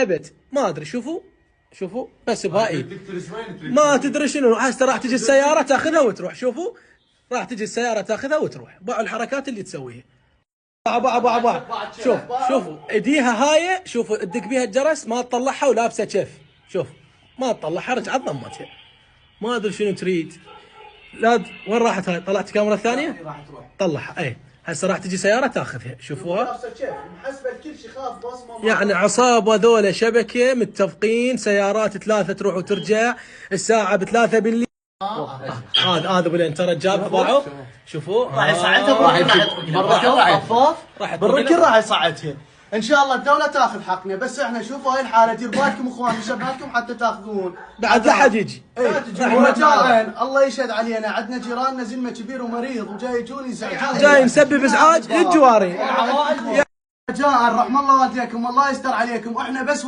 ابد ما ادري. شوفوا بس بهاي ما تدري شنو. هسه راح تجي السياره تاخذها وتروح. شوفوا راح تجي السياره تاخذها وتروح. باعوا الحركات اللي تسويها. باع. شوفوا ايديها هاي. شوفوا تدق بيها الجرس ما تطلعها ولابسه كيف. شوف ما تطلعها رجعت ضمتها. ما ادري شنو تريد. لا وين راحت هاي؟ طلعت الكاميرا الثانيه؟ راح تروح طلعها. اي هسه راح تجي سياره تاخذها. شوفوها لابسه كيف محسبه الكل شيء خاف بصمه. يعني عصابه ذولا شبكه متفقين. سيارات 3 تروح وترجع الساعه ب3 بالليل. هذا ابو الانترنت جابها باعوا. شوفوا راح يصعدها بالركن راح يصعدها. ان شاء الله الدوله تاخذ حقنا. بس احنا شوفوا هاي الحاله دير بالكم اخواني شبابكم حتى تاخذون. بعد لا حد يجي. رجاء الله يشهد علينا. عندنا جيراننا زلمه كبير ومريض وجاي يجون يزعجون. جاي نسبب ازعاج للجواري. رجاء رحم الله والديكم والله يستر عليكم. واحنا بس